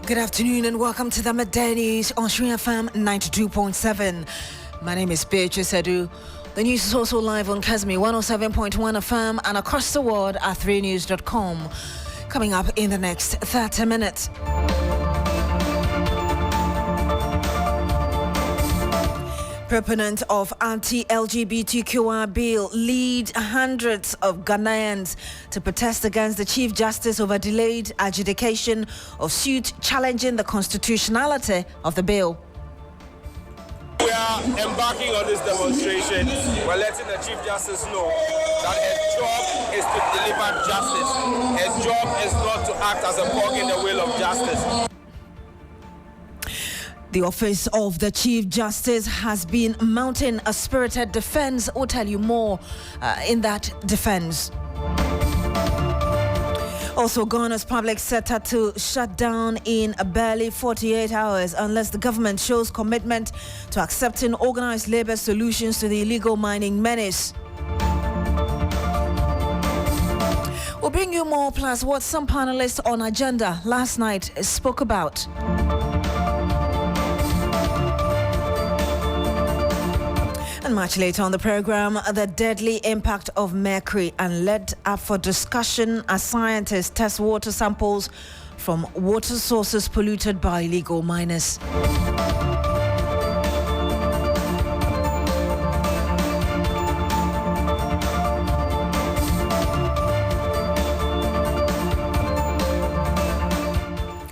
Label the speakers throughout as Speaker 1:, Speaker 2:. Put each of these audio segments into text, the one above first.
Speaker 1: Good afternoon and welcome to the Midday News on Sri FM 92.7. My name is Beatrice Adu. The news is also live on Kasmi 107.1 FM and across the world at 3news.com. Coming up in the next 30 minutes. Proponent of anti-LGBTQI bill lead hundreds of Ghanaians to protest against the Chief Justice over delayed adjudication of suit challenging the constitutionality of the bill.
Speaker 2: We are embarking on this demonstration. We're letting the Chief Justice know that her job is to deliver justice. Her job is not to act as a cog in the wheel of justice.
Speaker 1: The Office of the Chief Justice has been mounting a spirited defense. We'll tell you more in that defense. Also, Ghana's public sector to shut down in barely 48 hours unless the government shows commitment to accepting organized labor solutions to the illegal mining menace. We'll bring you more, plus what some panelists on Agenda last night spoke about. And much later on the program, the deadly impact of mercury and lead up for discussion as scientists test water samples from water sources polluted by illegal miners.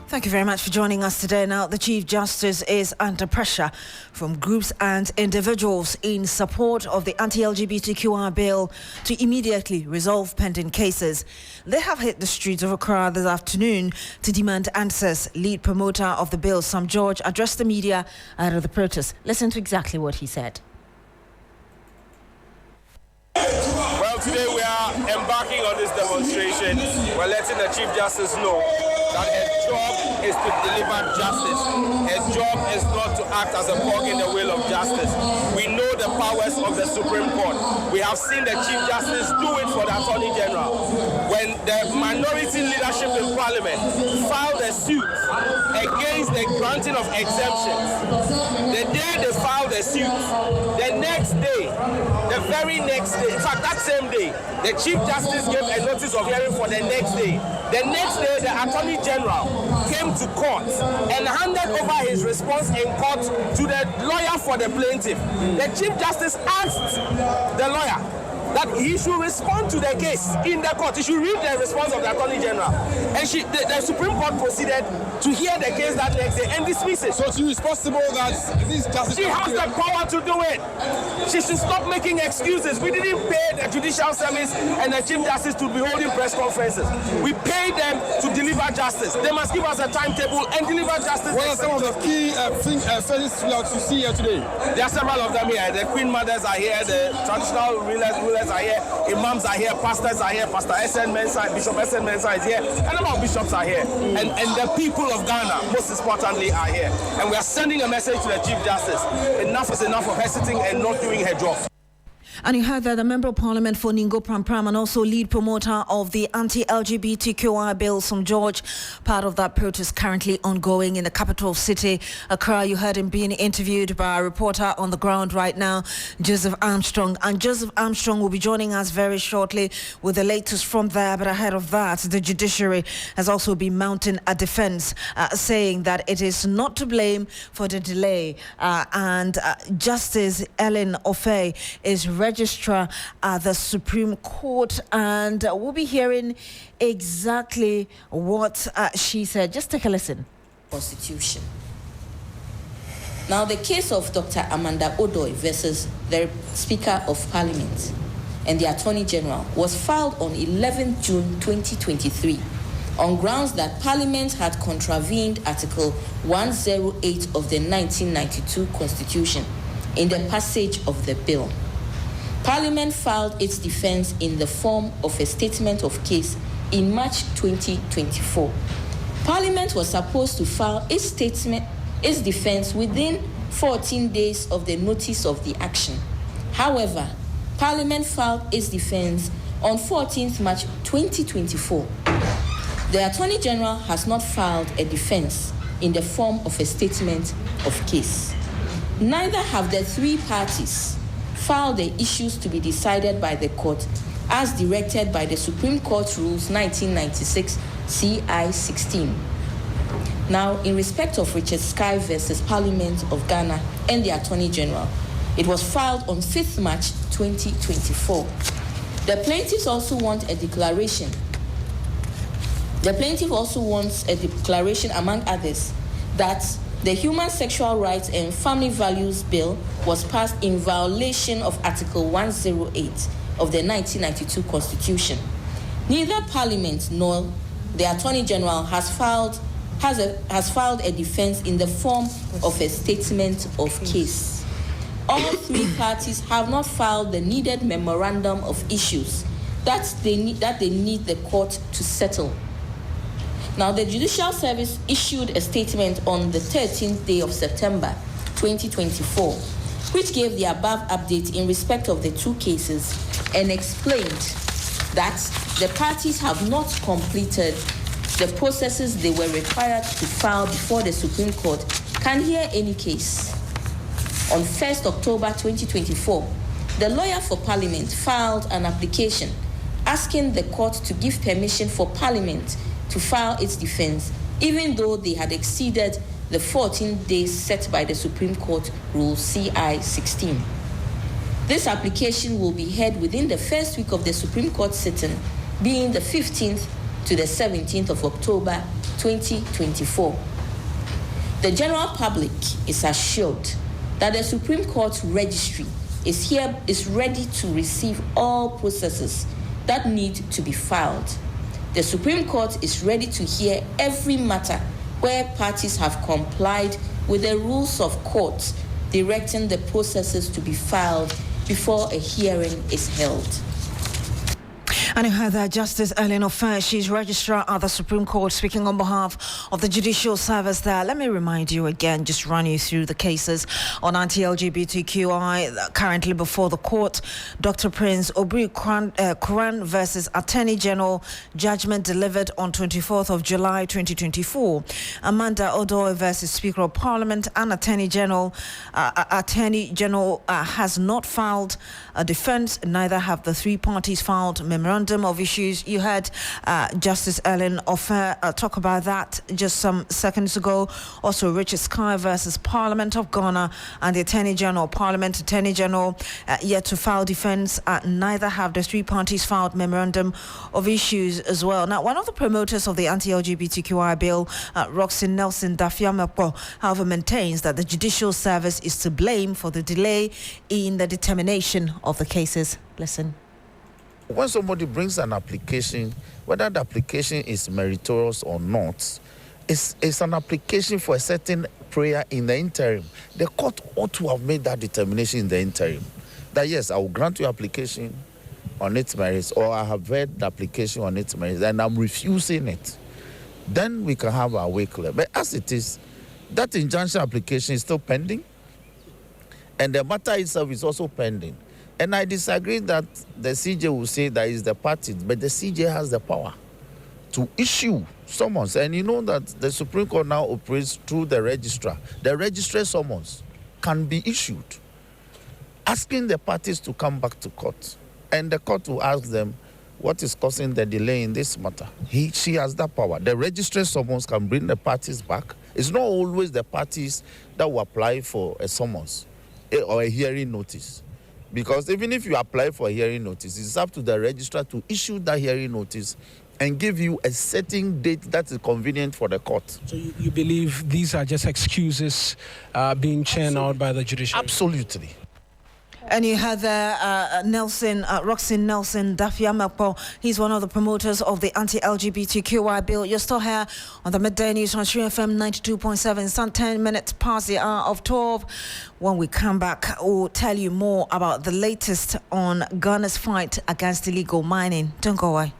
Speaker 1: Thank you very much for joining us today. Now, the Chief Justice is under pressure from groups and individuals in support of the anti-LGBTQI bill to immediately resolve pending cases. They have hit the streets of Accra this afternoon to demand answers. Lead promoter of the bill, Sam George, addressed the media out of the protest. Listen to exactly what he said.
Speaker 2: Well, today we are embarking on this demonstration. We're letting the Chief Justice know that her job is to deliver justice. Her job is not to act as a cog in the wheel of justice. We know the powers of the Supreme Court. We have seen the Chief Justice do it for the Attorney General. When the minority leadership in Parliament filed a suit against the granting of exemptions, the day they filed the suit, the next day, the very next day, in fact that same day, the Chief Justice gave a notice of hearing for the next day. The next day, the Attorney General came to court and handed over his response in court to the lawyer for the plaintiff. The Chief Justice asked the lawyer that he should respond to the case in the court. He should read the response of the Attorney General. And the Supreme Court proceeded to hear the case that next day and dismiss it.
Speaker 3: So she is responsible that this justice...
Speaker 2: She has the power to do it. She should stop making excuses. We didn't pay the Judicial Service and the Chief Justice to be holding press conferences. We paid them to deliver justice. They must give us a timetable and deliver justice.
Speaker 3: What are some of the key phrases to see here today?
Speaker 2: There are several of them here. The Queen Mothers are here, the traditional rulers are here, Imams are here, pastors are here, Pastor S.N. Mensah, Bishop S.N. Mensah is here, and a lot of bishops are here. And the people of Ghana, most importantly, are here. And we are sending a message to the Chief Justice. Enough is enough of her sitting and not doing her job.
Speaker 1: And you heard that the Member of Parliament for Ningo Pram and also lead promoter of the anti-LGBTQI bill, Sam George, part of that protest currently ongoing in the capital city, Accra. You heard him being interviewed by a reporter on the ground right now, Joseph Armstrong. And Joseph Armstrong will be joining us very shortly with the latest from there. But ahead of that, the judiciary has also been mounting a defense, saying that it is not to blame for the delay. And Justice Ellen Ofei is registrar at the Supreme Court, and we'll be hearing exactly what she said. Just take a listen.
Speaker 4: Constitution. Now, the case of Dr. Amanda Odoi versus the Speaker of Parliament and the Attorney General was filed on 11 June 2023 on grounds that Parliament had contravened Article 108 of the 1992 Constitution in the passage of the bill. Parliament filed its defense in the form of a statement of case in March 2024. Parliament was supposed to file its defense within 14 days of the notice of the action. However, Parliament filed its defense on 14th March 2024. The Attorney General has not filed a defense in the form of a statement of case. Neither have the three parties filed the issues to be decided by the court as directed by the Supreme Court Rules 1996 CI 16. Now, in respect of Richard Sky versus Parliament of Ghana and the Attorney General, it was filed on 5th March 2024. The plaintiffs also want a declaration. The plaintiff also wants a declaration, among others, that the Human Sexual Rights and Family Values Bill was passed in violation of Article 108 of the 1992 Constitution. Neither Parliament nor the Attorney General has filed a defense in the form of a statement of case. All three parties have not filed the needed memorandum of issues that they need the court to settle. Now, the Judicial Service issued a statement on the 13th day of September 2024, which gave the above update in respect of the two cases and explained that the parties have not completed the processes they were required to file before the Supreme Court can hear any case. On 1st October 2024, the lawyer for Parliament filed an application asking the court to give permission for Parliament to file its defense, even though they had exceeded the 14 days set by the Supreme Court Rule CI 16. This application will be heard within the first week of the Supreme Court sitting, being the 15th to the 17th of October 2024. The general public is assured that the Supreme Court registry is ready to receive all processes that need to be filed. The Supreme Court is ready to hear every matter where parties have complied with the rules of court directing the processes to be filed before a hearing is held.
Speaker 1: And you heard that Justice Ellen Ofer, she's registrar at the Supreme Court, speaking on behalf of the Judicial Service there. Let me remind you again, just run you through the cases on anti-LGBTQI currently before the court. Dr. Prince Obri Kuran versus Attorney General, judgment delivered on 24th of July 2024. Amanda Odoy versus Speaker of Parliament and Attorney General. Attorney General has not filed a defense, neither have the three parties filed memorandum of issues. You heard Justice Ellen Ofer talk about that just some seconds ago. Also, Richard Sky versus Parliament of Ghana and the Attorney General, Parliament Attorney General, yet to file defense. Neither have the three parties filed memorandum of issues as well. Now, one of the promoters of the anti-LGBTQI bill, Roxanne Nelson Dafiamepo, however, maintains that the Judicial Service is to blame for the delay in the determination of the cases. Listen.
Speaker 5: When somebody brings an application, whether the application is meritorious or not, it's an application for a certain prayer in the interim. The court ought to have made that determination in the interim. That yes, I will grant your application on its merits, or I have read the application on its merits and I'm refusing it. Then we can have our way clear. But as it is, that injunction application is still pending, and the matter itself is also pending. And I disagree that the CJ will say that it's the parties, but the CJ has the power to issue summons. And you know that the Supreme Court now operates through the registrar. The registrar summons can be issued, asking the parties to come back to court. And the court will ask them, what is causing the delay in this matter? She has that power. The registrar summons can bring the parties back. It's not always the parties that will apply for a summons or a hearing notice. Because even if you apply for a hearing notice, it's up to the registrar to issue that hearing notice and give you a certain date that is convenient for the court.
Speaker 6: So you believe these are just excuses being churned out by the judiciary?
Speaker 5: Absolutely.
Speaker 1: And you had there Roxanne Nelson Dafiamepo. He's one of the promoters of the anti-LGBTQI bill. You're still here on the Midday News on Sri FM 92.7. It's 10 minutes past the hour of 12. When we come back, we'll tell you more about the latest on Ghana's fight against illegal mining. Don't go away.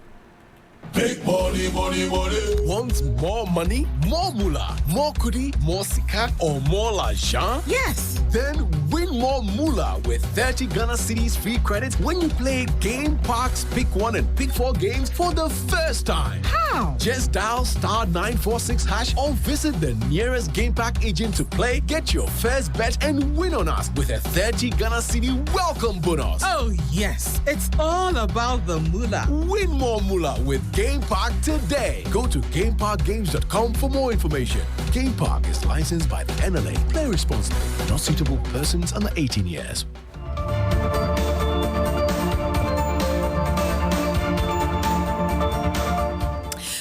Speaker 7: Big money, money, money.
Speaker 8: Want more money, more moolah, more goodie, more sika, or more l'argent?
Speaker 9: Yes.
Speaker 8: Then win more moolah with 30 Ghana Cedis free credit when you play Game Park's Pick 1 and Pick 4 games for the first time.
Speaker 9: How?
Speaker 8: Just dial *946# or visit the nearest Game Park agent to play, get your first bet, and win on us with a 30 Ghana Cedi welcome bonus.
Speaker 9: Oh, yes. It's all about the moolah.
Speaker 8: Win more moolah with Game Park today. Go to GameParkGames.com for more information. Game Park is licensed by the NLA. Play responsibly. Not suitable for persons under 18 years.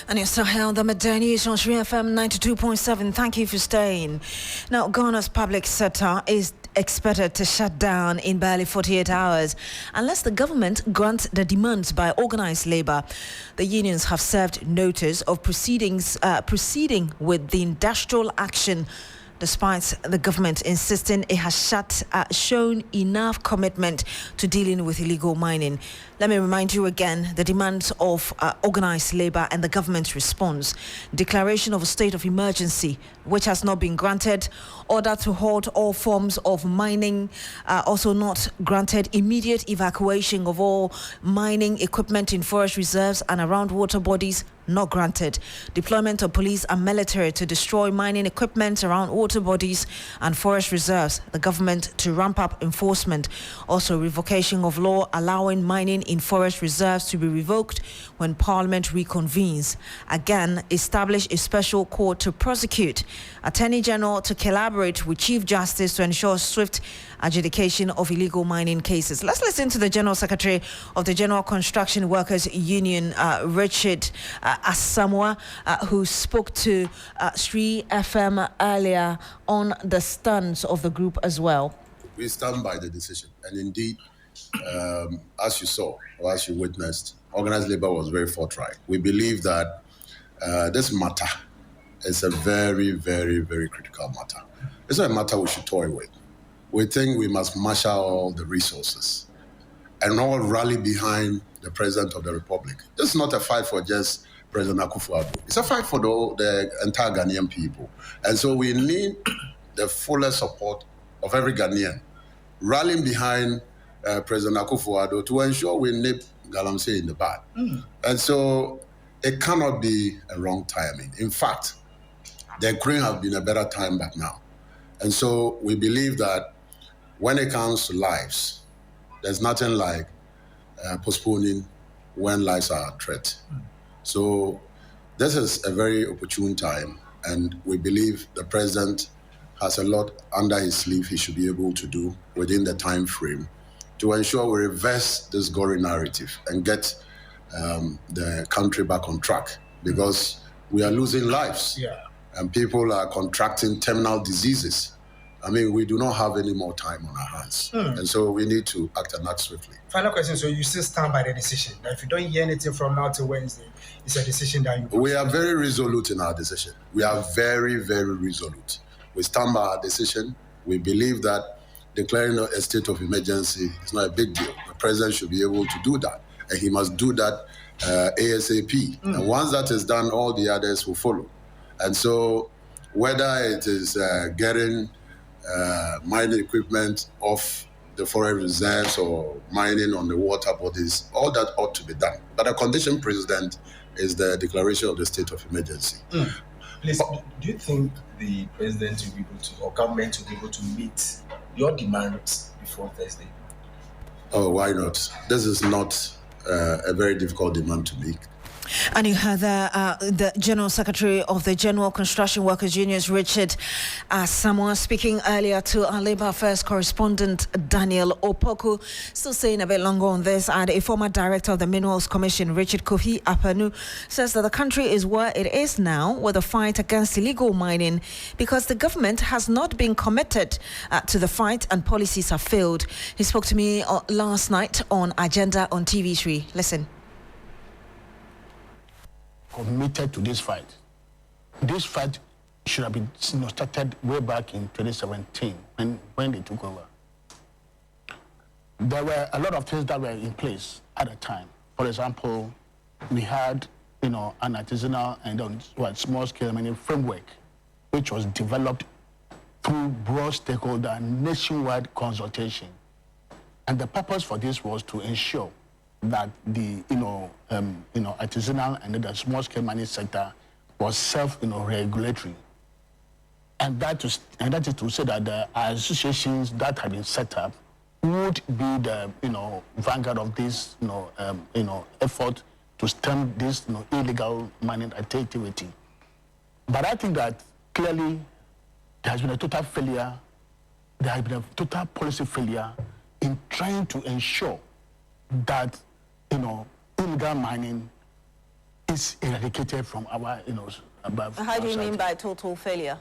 Speaker 1: And you're still here on the Midday News on Sri FM 92.7. Thank you for staying. Now, Ghana's public sector is expected to shut down in barely 48 hours unless the government grants the demands by organized labor. The unions have served notice of proceeding with the industrial action, despite the government insisting it has shown enough commitment to dealing with illegal mining. Let me remind you again the demands of organized labor and the government's response. Declaration of a state of emergency, which has not been granted. Order to halt all forms of mining, also not granted. Immediate evacuation of all mining equipment in forest reserves and around water bodies, not granted. Deployment of police and military to destroy mining equipment around water bodies and forest reserves. The government to ramp up enforcement. Also, revocation of law allowing mining in forest reserves to be revoked when Parliament reconvenes. Again, establish a special court to prosecute. Attorney General to collaborate with Chief Justice to ensure swift adjudication of illegal mining cases. Let's listen to the General Secretary of the General Construction Workers Union, Richard Asamoah, who spoke to Sri FM earlier on the stance of the group as well.
Speaker 10: We stand by the decision, and indeed, as you saw or as you witnessed, organized labor was very forthright. We believe that this matter is a very, very, very critical matter. It's not a matter we should toy with. We think we must marshal all the resources and all rally behind the President of the Republic. This is not a fight for just President Akufo-Addo. It's a fight for the entire Ghanaian people. And so we need the fullest support of every Ghanaian rallying behind President Akufo-Addo to ensure we nip Galamsey in the bud. And so it cannot be a wrong timing. In fact, there couldn't have been a better time back now. And so we believe that when it comes to lives, there's nothing like postponing when lives are at threat. So this is a very opportune time, and we believe the president has a lot under his sleeve he should be able to do within the time frame to ensure we reverse this gory narrative and get the country back on track, because we are losing lives and people are contracting terminal diseases. I mean, we do not have any more time on our hands. And so we need to act and act swiftly.
Speaker 11: Final question, so you still stand by the decision? Now, if you don't hear anything from now to Wednesday, it's a decision that you...
Speaker 10: We are very resolute in our decision. We are very, very resolute. We stand by our decision. We believe that declaring a state of emergency is not a big deal. The president should be able to do that, and he must do that ASAP. And once that is done, all the others will follow. And so whether it is getting mining equipment off the forest reserves or mining on the water bodies, all that ought to be done. But the condition precedent is the declaration of the state of emergency.
Speaker 12: Please, do you think the president will be able to, or government will be able to meet your demands before Thursday?
Speaker 10: Oh, why not? This is not a very difficult demand to make.
Speaker 1: And you heard the General Secretary of the General Construction Workers Unions, Richard Asamoah, speaking earlier to our Labour Affairs correspondent, Daniel Opoku. Still saying a bit longer on this, and a former director of the Minerals Commission, Richard Kofi Apanu, says that the country is where it is now with the fight against illegal mining because the government has not been committed to the fight and policies have failed. He spoke to me last night on Agenda on TV3. Listen.
Speaker 13: Committed to this fight. This fight should have been started way back in 2017 when they took over. There were a lot of things that were in place at the time. For example, we had an artisanal and small-scale mining framework, which was developed through broad stakeholder nationwide consultation. And the purpose for this was to ensure that the artisanal and the small-scale mining sector was self-regulatory. And that is to say that the associations that have been set up would be the vanguard of this effort to stem this illegal mining activity. But I think that clearly there has been a total failure. There has been a total policy failure in trying to ensure that illegal mining is eradicated from our above.
Speaker 1: How do you mean by total failure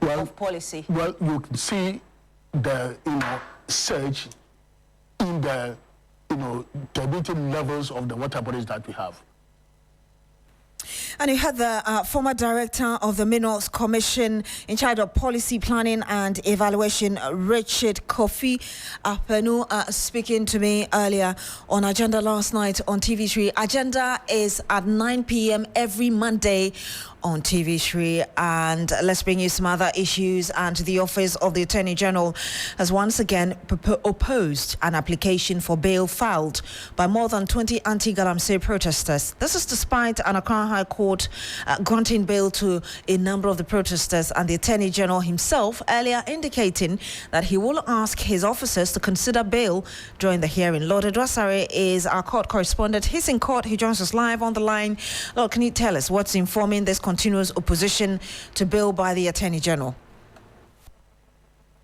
Speaker 1: of policy?
Speaker 13: Well, you can see the surge in the debating levels of the water bodies that we have.
Speaker 1: And you had the former director of the Minerals Commission in charge of policy planning and evaluation, Richard Kofi Apenu, speaking to me earlier on Agenda last night on TV3. Agenda is at 9 p.m. every Monday on TV3, and let's bring you some other issues. And the Office of the Attorney General has once again opposed an application for bail filed by more than 20 anti-Galamsey protesters. This is despite an Accra High Court granting bail to a number of the protesters, and the Attorney General himself earlier indicating that he will ask his officers to consider bail during the hearing. Lord Edwasare is our court correspondent. He's in court. He joins us live on the line. Lord, can you tell us what's informing this continuous opposition to bail by the Attorney General?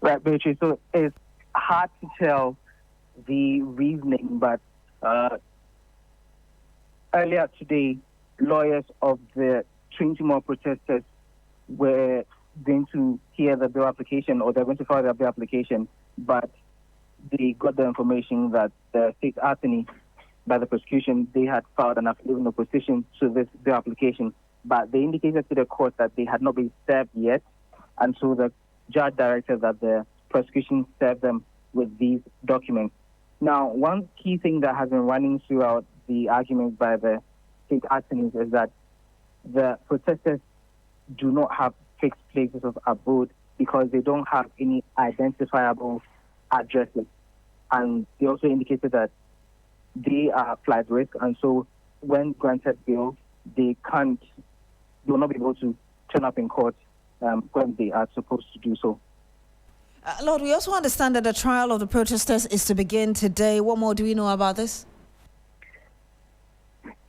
Speaker 14: Right, Beatrice. So it's hard to tell the reasoning, but earlier today, lawyers of the 20 more protesters were going to hear the bail application, or they're going to file their bail application, but they got the information that the state attorney, by the prosecution, they had filed an affidavit in opposition to this bail application, but they indicated to the court that they had not been served yet, and so the judge directed that the prosecution serve them with these documents. Now, one key thing that has been running throughout the arguments by the state attorneys is that the protesters do not have fixed places of abode because they don't have any identifiable addresses. And they also indicated that they are flight risk, and so when granted bail, they will not be able to turn up in court when they are supposed to do so.
Speaker 1: Lord, we also understand that the trial of the protesters is to begin today. What more do we know about this?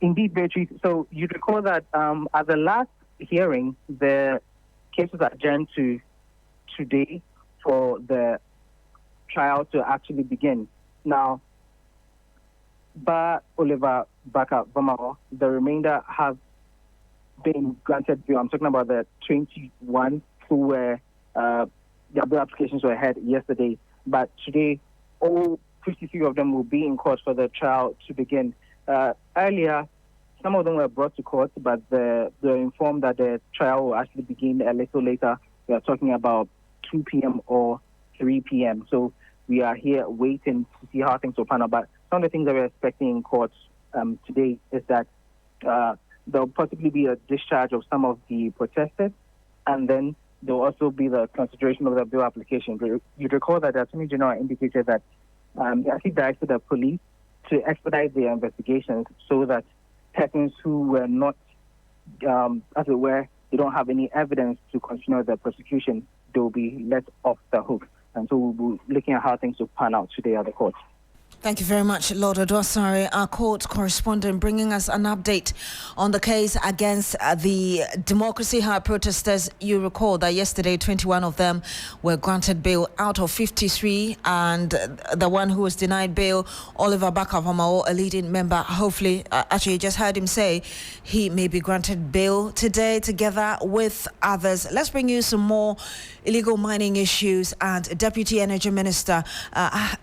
Speaker 14: Indeed, Beatrice. So you recall that at the last hearing, the case was adjourned to today for the trial to actually begin. Now, Oliver Baka Vamao, the remainder have been granted bail. I'm talking about the 21 who were their bail applications were had yesterday, but today all 53 of them will be in court for the trial to begin. Earlier, some of them were brought to court, but they're informed that the trial will actually begin a little later. We are talking about 2 p.m. or 3 p.m. So we are here waiting to see how things will pan out. But some of the things that we're expecting in court today is that there'll possibly be a discharge of some of the protesters, and then there will also be the consideration of the bail application. You'd recall that the Attorney General indicated that he actually directed the police to expedite their investigations so that persons who were not, as it were, they don't have any evidence to continue the prosecution, they will be let off the hook. And so we'll be looking at how things will pan out today at the court.
Speaker 1: Thank you very much, Lord Odwasare, our court correspondent, bringing us an update on the case against the Democracy High protesters. You recall that yesterday 21 of them were granted bail out of 53, and the one who was denied bail, Oliver Bakavamao, a leading member, hopefully, actually you just heard him say he may be granted bail today together with others. Let's bring you some more illegal mining issues, and Deputy Energy Minister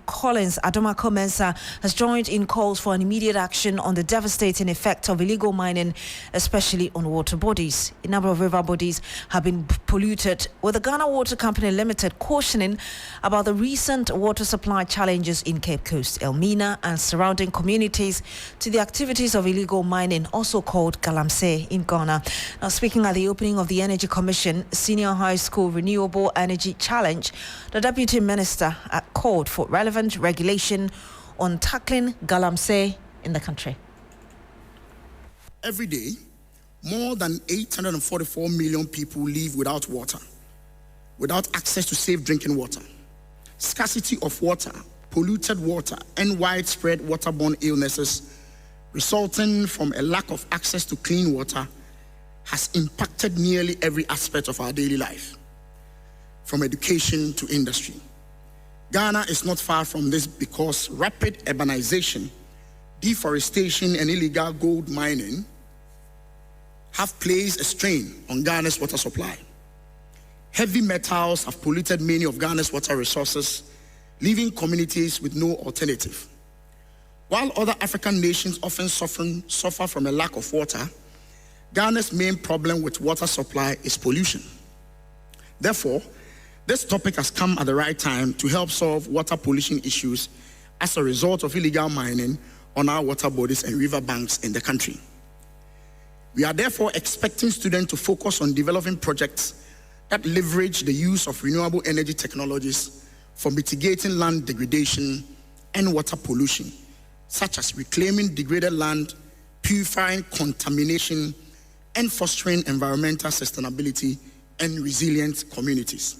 Speaker 1: Collins Adoma Comments Mensah has joined in calls for an immediate action on the devastating effect of illegal mining, especially on water bodies. A number of river bodies have been polluted, with the Ghana Water Company Limited cautioning about the recent water supply challenges in Cape Coast, Elmina and surrounding communities to the activities of illegal mining, also called Galamsey in Ghana. Now, speaking at the opening of the Energy Commission Senior High School Renewable Energy Challenge, the Deputy Minister called for relevant regulation on tackling Galamsey in the country.
Speaker 15: Every day, more than 844 million people live without water, without access to safe drinking water. Scarcity of water, polluted water, and widespread waterborne illnesses resulting from a lack of access to clean water has impacted nearly every aspect of our daily life, from education to industry. Ghana is not far from this because rapid urbanization, deforestation, and illegal gold mining have placed a strain on Ghana's water supply. Heavy metals have polluted many of Ghana's water resources, leaving communities with no alternative. While other African nations often suffer from a lack of water, Ghana's main problem with water supply is pollution. Therefore, this topic has come at the right time to help solve water pollution issues as a result of illegal mining on our water bodies and river banks in the country. We are therefore expecting students to focus on developing projects that leverage the use of renewable energy technologies for mitigating land degradation and water pollution, such as reclaiming degraded land, purifying contamination, and fostering environmental sustainability and resilient communities.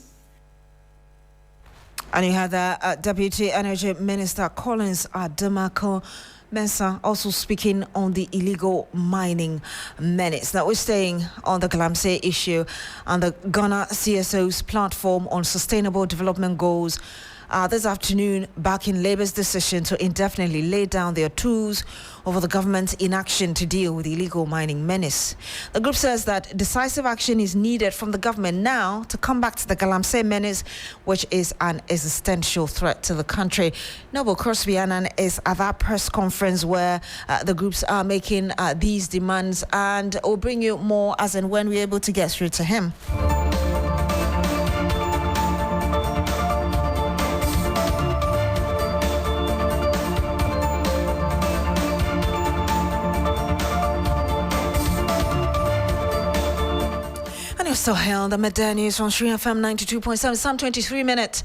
Speaker 1: And you had the Deputy Energy Minister Collins Adamako Mensah also speaking on the illegal mining menace. Now we're staying on the Galamsey issue and the Ghana CSO's platform on sustainable development goals. This afternoon, backing Labour's decision to indefinitely lay down their tools over the government's inaction to deal with the illegal mining menace. The group says that decisive action is needed from the government now to come back to the Galamsey menace, which is an existential threat to the country. Noble Crosby Annan is at that press conference where the groups are making these demands, and we'll bring you more as and when we're able to get through to him. So held the Midday News on Sri FM 92.7, some 23 minutes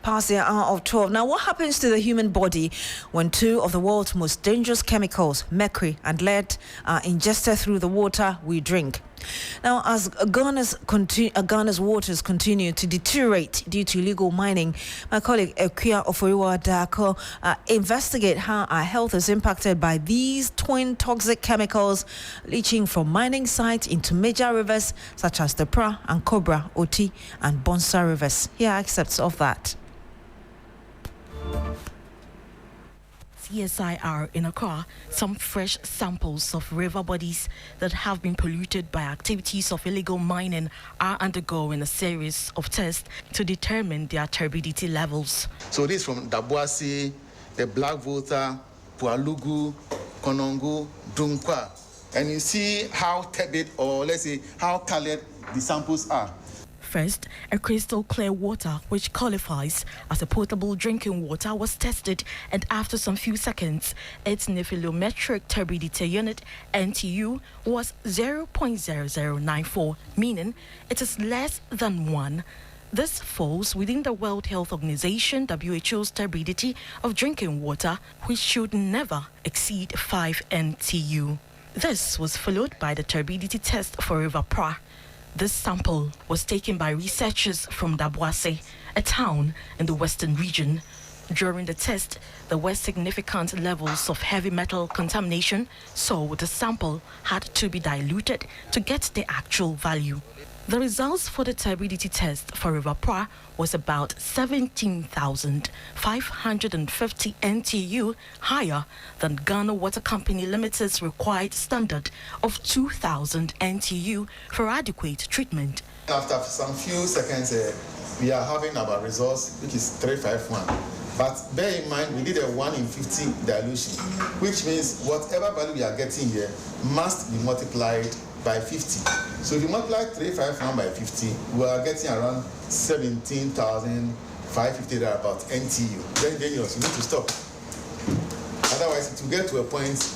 Speaker 1: past the hour of 12. Now, what happens to the human body when two of the world's most dangerous chemicals, mercury and lead, are ingested through the water we drink? Now, as Ghana's waters continue to deteriorate due to illegal mining, my colleague Ekwia Oforiwa-Dako investigate how our health is impacted by these twin toxic chemicals leaching from mining sites into major rivers such as the Pra and Cobra, Oti and Bonsa rivers. Here are excerpts of that.
Speaker 16: CSIR in Accra some fresh samples of river bodies that have been polluted by activities of illegal mining are undergoing a series of tests to determine their turbidity levels.
Speaker 5: So this from Dabuasi, the Black Volta, Pualugu, Konongo, Dunkwa. And you see how turbid, or let's say how colored the samples are.
Speaker 16: First, a crystal clear water which qualifies as a potable drinking water was tested, and after some few seconds, its nephelometric turbidity unit NTU was 0.0094, meaning it is less than 1. This falls within the World Health Organization WHO's turbidity of drinking water, which should never exceed 5 NTU. This was followed by the turbidity test for River Pra. This sample was taken by researchers from Dabuase, a town in the western region. During the test, there were significant levels of heavy metal contamination, so the sample had to be diluted to get the actual value. The results for the turbidity test for River Pra was about 17,550 NTU, higher than Ghana Water Company Limited's required standard of 2,000 NTU for adequate treatment.
Speaker 5: After some few seconds, we are having our results, which is 351.
Speaker 17: But bear in mind, we did a 1 in 50 dilution, which means whatever value we are getting here must be multiplied by 50. So if you multiply 351 by 50, we are getting around 17,550 about NTU. Very dangerous. You need to stop. Otherwise, it will get to a point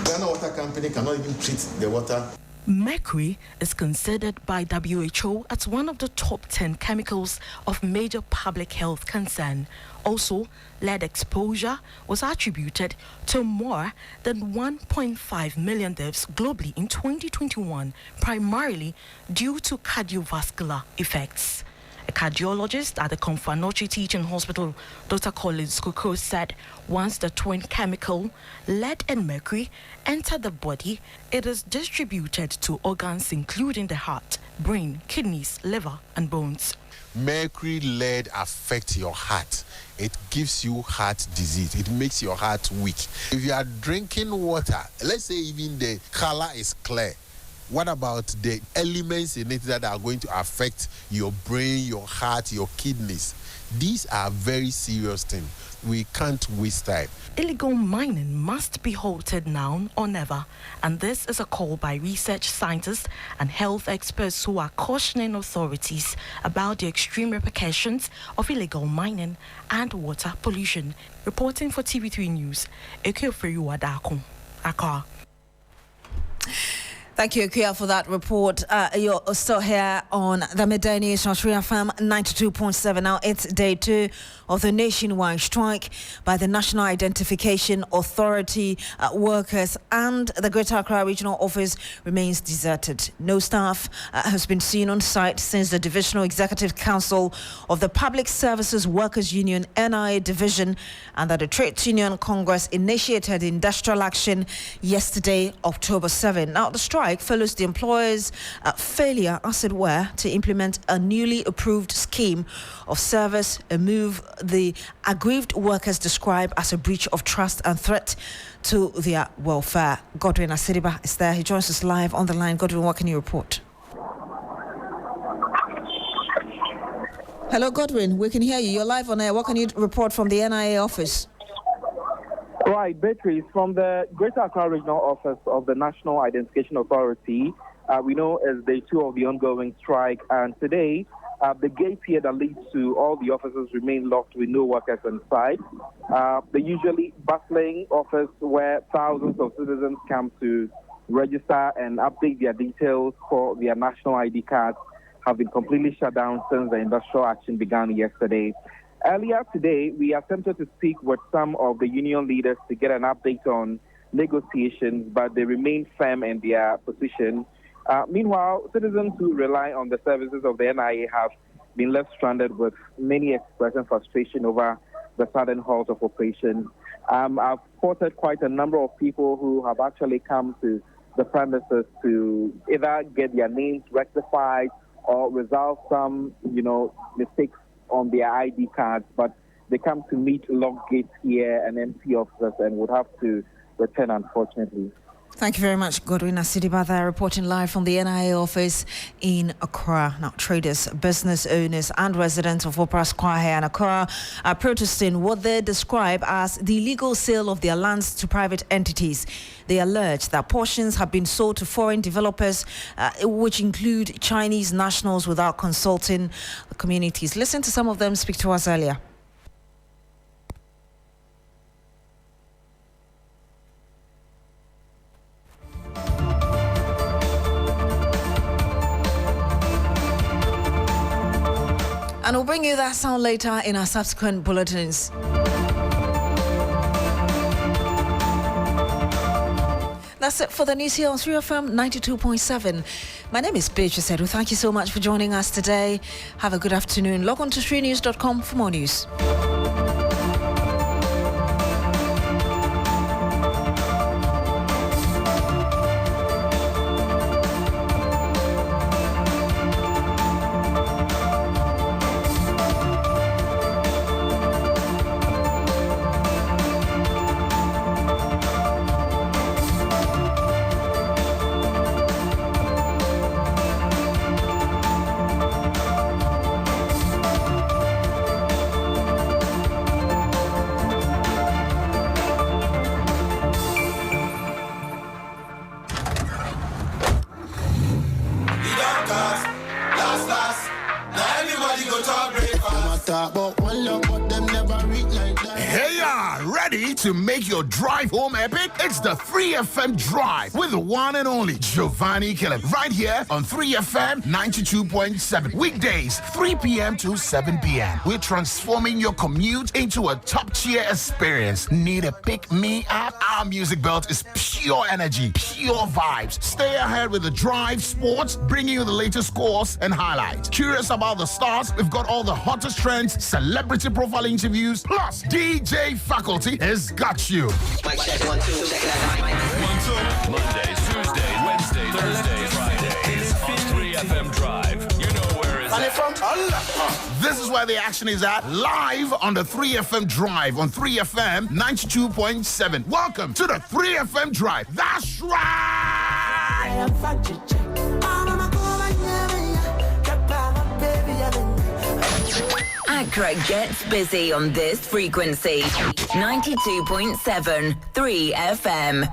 Speaker 17: Ghana Water Company cannot even treat the water.
Speaker 16: Mercury is considered by WHO as one of the top 10 chemicals of major public health concern. Also, lead exposure was attributed to more than 1.5 million deaths globally in 2021, primarily due to cardiovascular effects. A cardiologist at the Komfanochi Teaching Hospital, Dr. Collins Koko, said once the twin chemical, lead and mercury, enter the body, it is distributed to organs including the heart, brain, kidneys, liver, and bones.
Speaker 18: Mercury lead affects your heart. It gives you heart disease. It makes your heart weak. If you are drinking water, let's say even the color is clear, what about the elements in it that are going to affect your brain, your heart, your kidneys? These are very serious things. We can't waste time.
Speaker 16: Illegal mining must be halted now or never, and this is a call by research scientists and health experts who are cautioning authorities about the extreme repercussions of illegal mining and water pollution. Reporting for TV3 News, Ekeoferi Wadako, Accra.
Speaker 1: Thank you, Kia, for that report. You're still here on the Midday News on Sri FM 92.7. Now, it's day 2 of the nationwide strike by the National Identification Authority workers, and the Greater Accra Regional Office remains deserted. No staff has been seen on site since the Divisional Executive Council of the Public Services Workers Union NIA Division and that the Trades Union Congress initiated industrial action yesterday, October 7. Now, the strike follows the employers' failure, as it were, to implement a newly approved scheme of service, a move the aggrieved workers describe as a breach of trust and threat to their welfare. Godwin Asiriba is there. He joins us live on the line. Godwin, what can you report? Hello, Godwin. We can hear you. You're live on air. What can you report from the NIA office?
Speaker 14: Right, Beatrice, from the Greater Accra Regional Office of the National Identification Authority, we know is day 2 of the ongoing strike, and today the gate here that leads to all the offices remain locked with no workers inside. The usually bustling office where thousands of citizens come to register and update their details for their national ID cards have been completely shut down since the industrial action began yesterday. Earlier today, we attempted to speak with some of the union leaders to get an update on negotiations, but they remain firm in their position. Meanwhile, citizens who rely on the services of the NIA have been left stranded, with many expressing frustration over the sudden halt of operations. I've spotted quite a number of people who have actually come to the premises to either get their names rectified or resolve some, mistakes on their ID cards, but they come to meet locked gates here and empty offices and would have to return, unfortunately.
Speaker 1: Thank you very much, Godwin Asidiba, there reporting live from the NIA office in Accra. Now, traders, business owners and residents of Opera Square here in Accra are protesting what they describe as the illegal sale of their lands to private entities. They allege that portions have been sold to foreign developers, which include Chinese nationals, without consulting the communities. Listen to some of them speak to us earlier. And we'll bring you that sound later in our subsequent bulletins. That's it for the news here on 3FM 92.7. My name is Beatrice Adu. Thank you so much for joining us today. Have a good afternoon. Log on to 3news.com for more news.
Speaker 19: Ready to make your drive home epic? It's the 3FM Drive with the one and only Giovanni Killen. Right here on 3FM 92.7. Weekdays, 3 p.m. to 7 p.m. We're transforming your commute into a top-tier experience. Need a pick-me-up? Our music belt is pure energy, pure vibes. Stay ahead with the Drive Sports, bringing you the latest scores and highlights. Curious about the stars? We've got all the hottest trends, celebrity profile interviews, plus DJ faculty has got you.
Speaker 7: Mondays, Tuesdays, Wednesdays, Thursdays, Fridays on 3FM Drive. You know where it's at.
Speaker 19: This is where the action is at, live on the 3FM Drive on 3FM 92.7. Welcome to the 3FM Drive. That's right!
Speaker 20: Accra gets busy on this frequency. 92.7 3FM.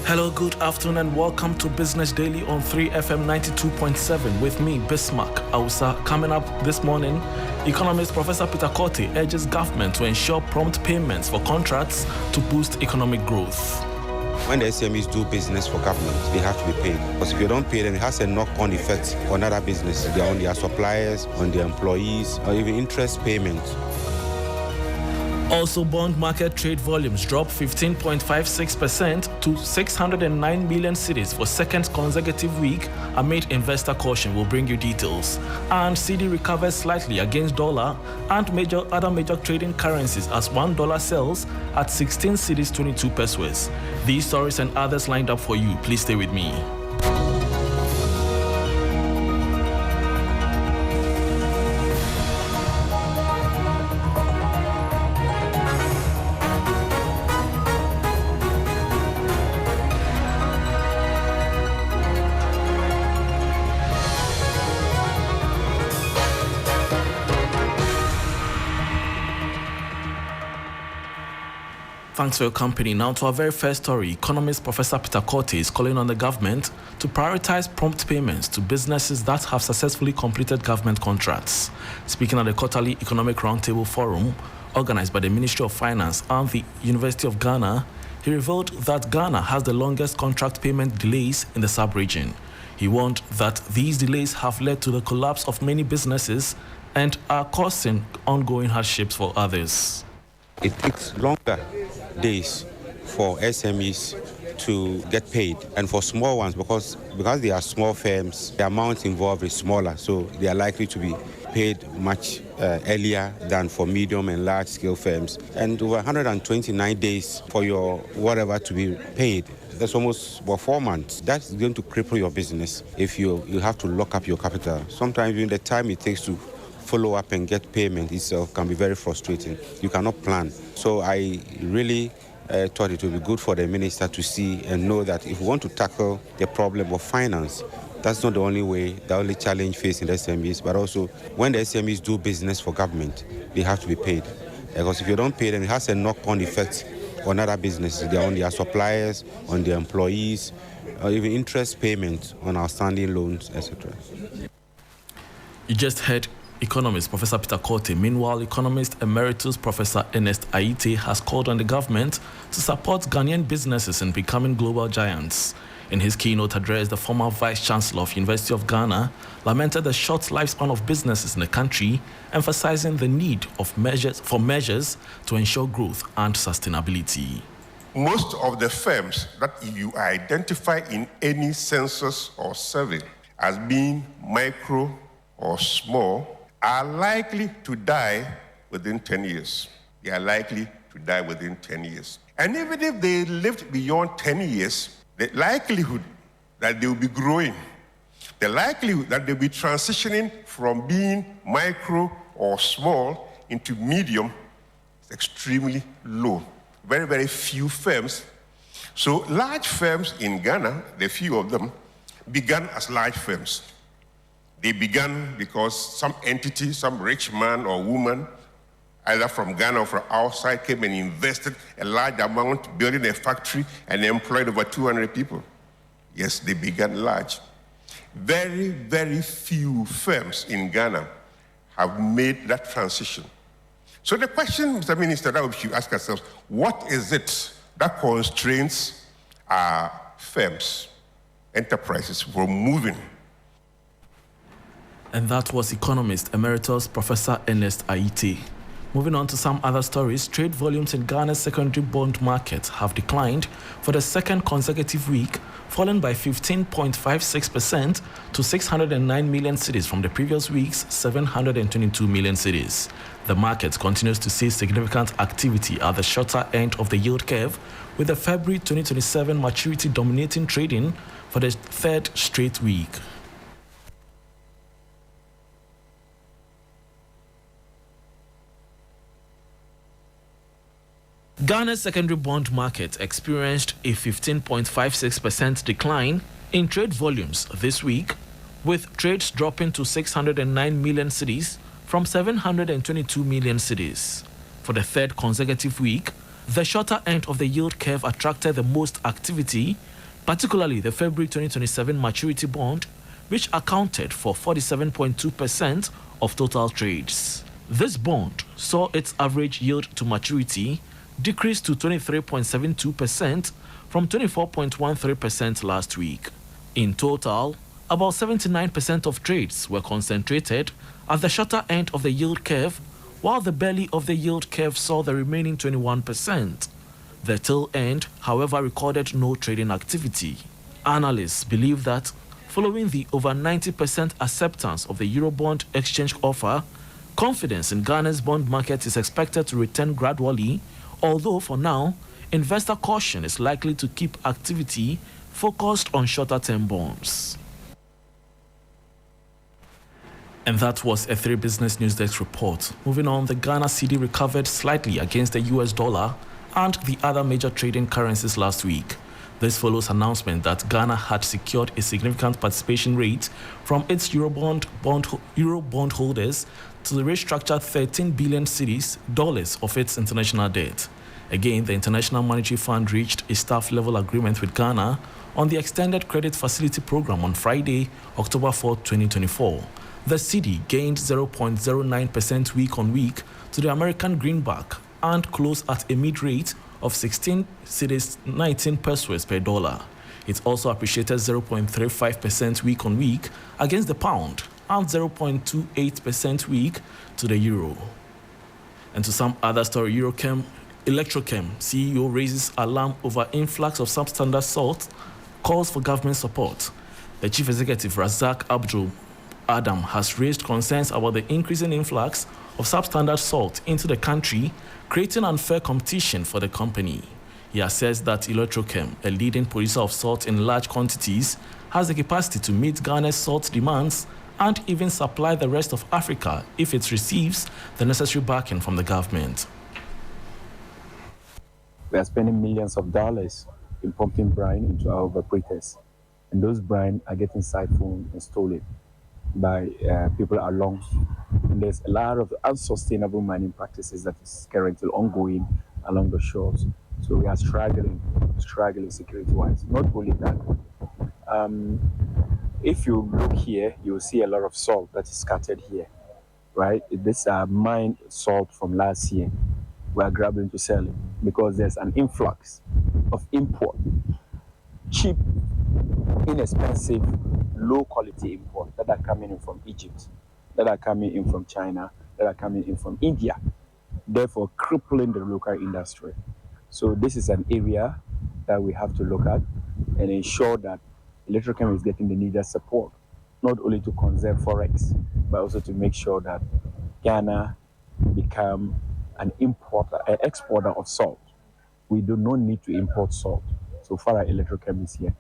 Speaker 21: Hello, good afternoon and welcome to Business Daily on 3FM 92.7 with me, Bismarck Ausa. Coming up this morning, economist Professor Peter Korte urges government to ensure prompt payments for contracts to boost economic growth.
Speaker 22: When the SMEs do business for government, they have to be paid. Because if you don't pay them, it has a knock-on effect on other businesses. They're on their suppliers, on their employees, or even interest payments.
Speaker 21: Also, bond market trade volumes dropped 15.56% to 609 million cedis for second consecutive week amid investor caution. We'll bring you details. And CD recovers slightly against dollar and other major trading currencies as $1 sells at 16 cedis 22 pesos. These stories and others lined up for you. Please stay with me. Thanks for your company. Now to our very first story. Economist Professor Peter Korte is calling on the government to prioritize prompt payments to businesses that have successfully completed government contracts. Speaking at the quarterly Economic Roundtable Forum organized by the Ministry of Finance and the University of Ghana, he revealed that Ghana has the longest contract payment delays in the sub-region. He warned that these delays have led to the collapse of many businesses and are causing ongoing hardships for others.
Speaker 22: It takes longer days for SMEs to get paid, and for small ones because they are small firms, the amount involved is smaller, so they are likely to be paid much earlier than for medium and large scale firms. And over 129 days for your whatever to be paid, that's almost 4 months. That's going to cripple your business if you have to lock up your capital. Sometimes even the time it takes to follow up and get payment itself can be very frustrating. You cannot plan. So I really thought it would be good for the minister to see and know that if we want to tackle the problem of finance, that's not the only way, the only challenge facing the SMEs, but also when the SMEs do business for government, they have to be paid. Because if you don't pay them, it has a knock-on effect on other businesses. They're on their suppliers, on their employees, or even interest payments on outstanding loans, etc.
Speaker 21: You just heard economist Professor Peter Korte. Meanwhile, economist emeritus Professor Ernest Aite has called on the government to support Ghanaian businesses in becoming global giants. In his keynote address, the former Vice-Chancellor of University of Ghana lamented the short lifespan of businesses in the country, emphasizing the need of measures to ensure growth and sustainability.
Speaker 23: Most of the firms that you identify in any census or survey as being micro or small are likely to die within 10 years. They are likely to die within 10 years. And even if they lived beyond 10 years, the likelihood that they will be growing, the likelihood that they'll be transitioning from being micro or small into medium is extremely low. Very, very few firms. So large firms in Ghana, the few of them, began as large firms. They began because some entity, some rich man or woman, either from Ghana or from outside, came and invested a large amount building a factory and employed over 200 people. Yes, they began large. Very, very few firms in Ghana have made that transition. So the question, Mr. Minister, that we should ask ourselves, what is it that constrains our firms, enterprises from moving?
Speaker 21: And that was economist emeritus Professor Ernest Aite. Moving on to some other stories, trade volumes in Ghana's secondary bond market have declined for the second consecutive week, falling by 15.56% to 609 million cedis from the previous week's 722 million cedis. The market continues to see significant activity at the shorter end of the yield curve, with the February 2027 maturity dominating trading for the third straight week. Ghana's secondary bond market experienced a 15.56% decline in trade volumes this week, with trades dropping to 609 million cedis from 722 million cedis. For the third consecutive week, the shorter end of the yield curve attracted the most activity, particularly the February 2027 maturity bond, which accounted for 47.2% of total trades. This bond saw its average yield to maturity decreased to 23.72% from 24.13% last week. In total, about 79% of trades were concentrated at the shorter end of the yield curve, while the belly of the yield curve saw the remaining 21%. The tail end, however, recorded no trading activity. Analysts believe that following the over 90% acceptance of the Eurobond exchange offer, confidence in Ghana's bond market is expected to return gradually, although for now, investor caution is likely to keep activity focused on shorter-term bonds. And that was a 3 Business News Desk report. Moving on, the Ghana cedi recovered slightly against the US dollar and the other major trading currencies last week. This follows announcement that Ghana had secured a significant participation rate from its Eurobond holders to restructure 13 billion cedis dollars of its international debt. Again, the International Monetary Fund reached a staff-level agreement with Ghana on the Extended Credit Facility Program on Friday, October 4, 2024. The cedi gained 0.09% week-on-week to the American greenback and closed at a mid-rate of 16 cedis 19 pesos per dollar. It also appreciated 0.35% week-on-week against the pound and 0.28% week to the euro. And to some other story, Electrochem CEO raises alarm over influx of substandard salt, calls for government support. The chief executive, Razak Abdul Adam, has raised concerns about the increasing influx of substandard salt into the country, creating unfair competition for the company. He assessed that Electrochem, a leading producer of salt in large quantities, has the capacity to meet Ghana's salt demands and even supply the rest of Africa if it receives the necessary backing from the government.
Speaker 2: We are spending millions of dollars in pumping brine into our evaporators, and those brine are getting siphoned and stolen by people along. And there's a lot of unsustainable mining practices that is currently ongoing along the shores. So we are struggling security-wise. Not only that, if you look here, you'll see a lot of salt that is scattered here, right? This mined salt from last year. We are grabbing to sell it because there's an influx of import, cheap, inexpensive, low-quality import that are coming in from Egypt, that are coming in from China, that are coming in from India, therefore crippling the local industry. So this is an area that we have to look at and ensure that Electrochem is getting the needed support, not only to conserve forex, but also to make sure that Ghana become an exporter of salt. We do not need to import salt. So far, Electrochem is here.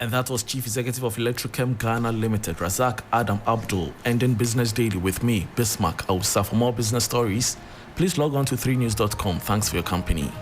Speaker 21: And that was Chief Executive of Electrochem Ghana Limited, Razak Adam Abdul, ending Business Daily with me, Bismarck Ausa. For more business stories, please log on to 3news.com. Thanks for your company.